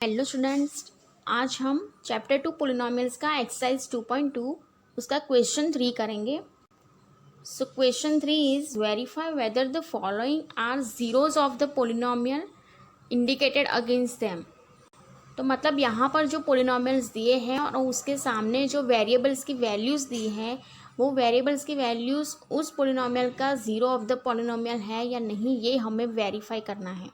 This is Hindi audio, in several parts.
हेलो स्टूडेंट्स, आज हम चैप्टर 2 पोलिनोमियल्स का एक्सरसाइज 2.2 उसका क्वेश्चन 3 करेंगे। So question 3 is verify whether the following are zeros of the polynomial indicated against them. तो मतलब यहाँ पर जो पोलिनोमियल्स दिए हैं और उसके सामने जो वेरिएबल्स की वैल्यूज़ दी हैं, वो वेरिएबल्स की वैल्यूज़ उस पोलिनोमियल का ज़ीरो ऑफ द पोलिनोमियल है या नहीं, ये हमें वेरीफाई करना है।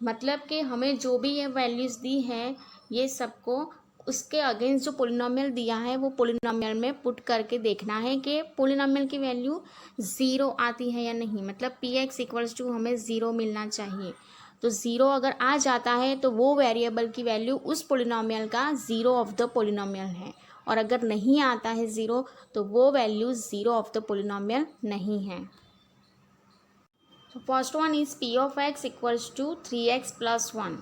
मतलब कि हमें जो भी ये वैल्यूज़ दी हैं, ये सबको उसके अगेंस्ट जो पोलिनोमियल दिया है वो पोलिनोमियल में पुट करके देखना है कि पोलिनोमियल की वैल्यू ज़ीरो आती है या नहीं। मतलब पी एक्स इक्वल्स टू हमें ज़ीरो मिलना चाहिए। तो ज़ीरो अगर आ जाता है तो वो वेरिएबल की वैल्यू उस पोलिनोमियल का ज़ीरो ऑफ द पोलिनोमियल है, और अगर नहीं आता है ज़ीरो तो वो value zero of the polynomial नहीं है। तो first one is p of x equals to 3x plus 1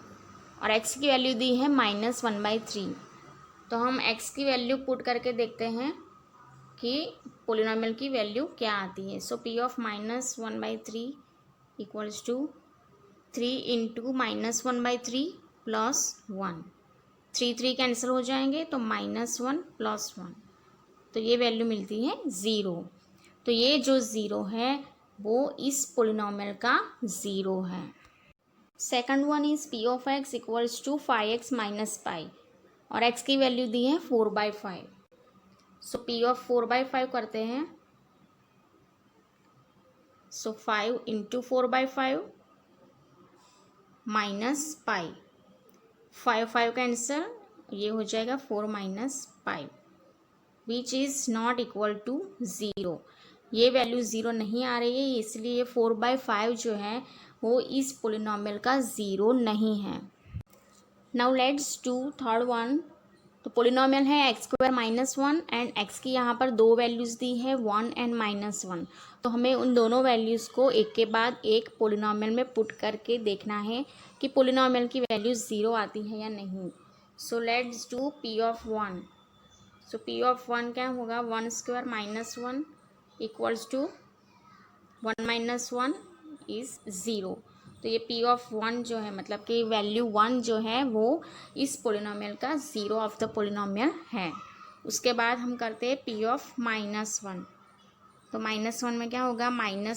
और x की वैल्यू दी है -1/3। तो हम x की वैल्यू पुट करके देखते हैं कि पोलिनोमियल की वैल्यू क्या आती है। So p of -1/3 equals to 3 into -1/3 plus 1। 3 cancel हो जाएंगे तो -1 प्लस 1, तो ये वैल्यू मिलती है ज़ीरो। तो ये जो ज़ीरो है वो इस पोलिनोमियल का ज़ीरो है। Second one is p of x equals to 5x minus pi और x की वैल्यू दी है 4/5। सो पी ऑफ 4/5 करते हैं। So 5 into 4/5 minus pi, 5 cancel, ये हो जाएगा 4 minus pi which is not equal to zero. ये वैल्यू ज़ीरो नहीं आ रही है, इसलिए 4/5 जो है वो इस पोलिनोमियल का ज़ीरो नहीं है। Now let's do third one. तो पोलिनोमियल है x² -1 एंड x की यहाँ पर दो वैल्यूज़ दी है 1 एंड -1। तो हमें उन दोनों वैल्यूज़ को एक के बाद एक पोलिनोमियल में पुट करके देखना है कि पोलिनोमियल की वैल्यू ज़ीरो आती है या नहीं। So let's do p of 1। So p of 1 क्या होगा, 1² -1 इक्वल्स टू 1 - 1 इज़ ज़ीरो। तो ये p ऑफ 1 जो है, मतलब कि वैल्यू 1 जो है वो इस पोलिनोमियल का ज़ीरो ऑफ द पोलिनोमियल है। उसके बाद हम करते हैं p ऑफ -1। तो -1 में क्या होगा, -1²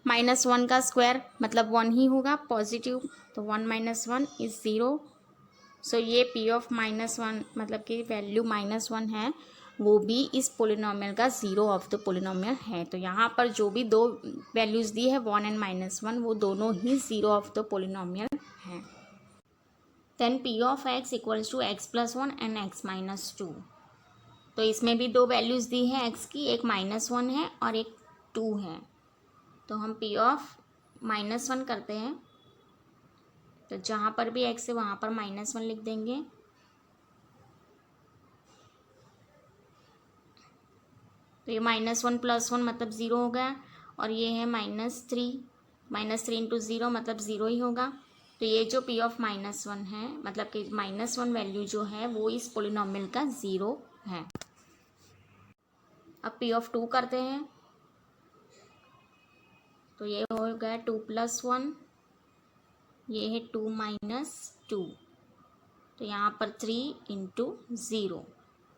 -1 का स्क्वायर मतलब 1 ही होगा पॉजिटिव, तो 1 - 1 इज़ ज़ीरो। सो ये p ऑफ -1 मतलब कि वैल्यू -1 है, वो भी इस पोलिनोमियल का ज़ीरो ऑफ द पोलिनोमियल है। तो यहाँ पर जो भी दो वैल्यूज़ दी है 1 एंड -1, वो दोनों ही ज़ीरो ऑफ द पोलिनोमियल हैं। Then p of x equals to x plus 1 and x minus 2। तो इसमें भी दो वैल्यूज़ दी है x की, एक -1 है और एक 2 है। तो हम p ऑफ -1 करते हैं। तो जहाँ पर भी x है वहाँ पर -1 लिख देंगे। तो ये -1 प्लस 1 मतलब ज़ीरो हो गया, और ये है -3 इंटू ज़ीरो मतलब ज़ीरो ही होगा। तो ये जो p ऑफ -1 है, मतलब कि -1 वैल्यू जो है वो इस पोलिनोमियल का ज़ीरो है। अब p ऑफ 2 करते हैं। तो ये हो गया 2 + 1, ये है 2 - 2। तो यहाँ पर 3 इंटू ज़ीरो,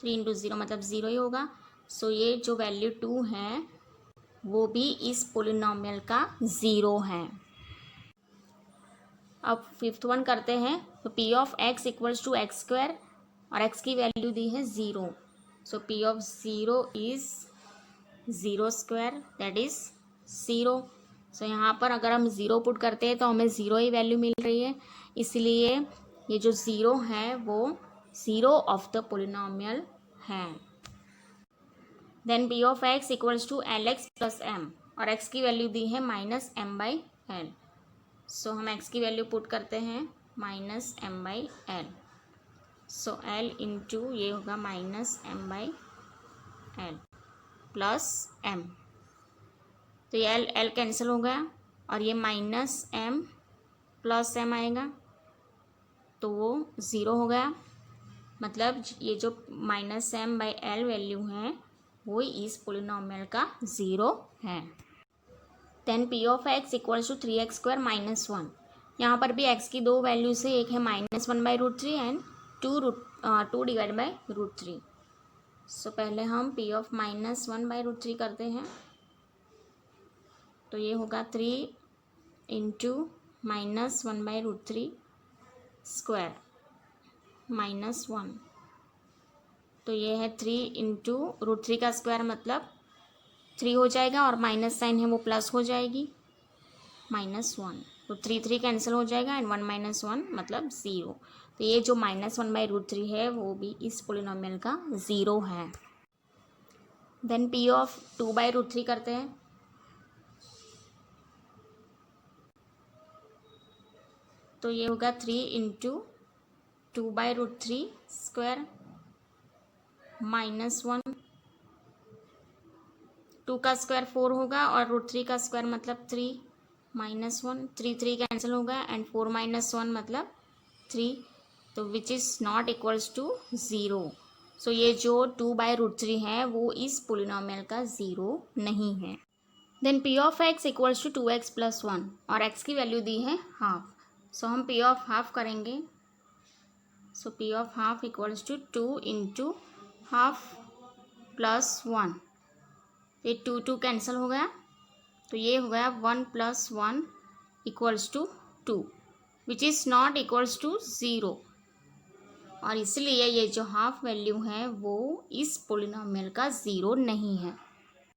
3 इंटू ज़ीरो मतलब ज़ीरो ही होगा। सो ये जो वैल्यू 2 है वो भी इस पोलिनोमियल का ज़ीरो है। अब फिफ्थ वन करते हैं। तो p of x equals to x² और x की वैल्यू दी है zero. So p of zero is (0²) that is zero. So यहाँ पर अगर हम ज़ीरो पुट करते हैं तो हमें ज़ीरो ही वैल्यू मिल रही है, इसलिए ये जो ज़ीरो है वो ज़ीरो ऑफ द पोलिनोमियल है। Then p of x equals to LX plus m और x की वैल्यू दी है -m/l। सो हम x की वैल्यू पुट करते हैं -m/l। सो l इंटू ये होगा -m/l प्लस m। तो ये l कैंसिल हो गया और ये -m प्लस m आएगा, तो वो ज़ीरो हो गया। मतलब ये जो -m/l वैल्यू है वो इस पोलिनोमियल का ज़ीरो है। Then p of x equals to 3x² minus 1। यहाँ पर भी x की दो वैल्यूज है, एक है -1/√3 एंड 2 डिवाइड बाई √3। सो पहले हम p ऑफ -1/√3 करते हैं, तो ये होगा 3 इंटू -1/√3 स्क्वायर -1, तो ये है 3 इंटू √3 का स्क्वायर मतलब 3 हो जाएगा, और माइनस साइन है वो प्लस हो जाएगी -1, तो 3 कैंसिल हो जाएगा एंड 1 - 1 मतलब 0। तो ये जो -1/√3 है वो भी इस पोलिनोमियल का 0 है। देन p ऑफ 2/√3 करते हैं, तो ये होगा 3 इंटू 2/√3 स्क्वायर -1, 2 का स्क्वायर 4 होगा और √3 का स्क्वायर मतलब 3 -1, 3 कैंसिल होगा एंड 4 - 1 मतलब 3, तो which is not equals to 0। So ये जो 2/√3 है वो इस पोलिनोमियल का 0 नहीं है। Then p of x equals to 2x + 1, और x की वैल्यू दी है हाफ, सो हम p ऑफ हाफ करेंगे। So p of half equals to 2 into half plus 1, ये 2 कैंसिल हो गया, तो ये हो गया 1 + 1 equals to 2, which is not equals to 0, और इसलिए ये जो हाफ वैल्यू है वो इस पोलिनोमियल का 0 नहीं है।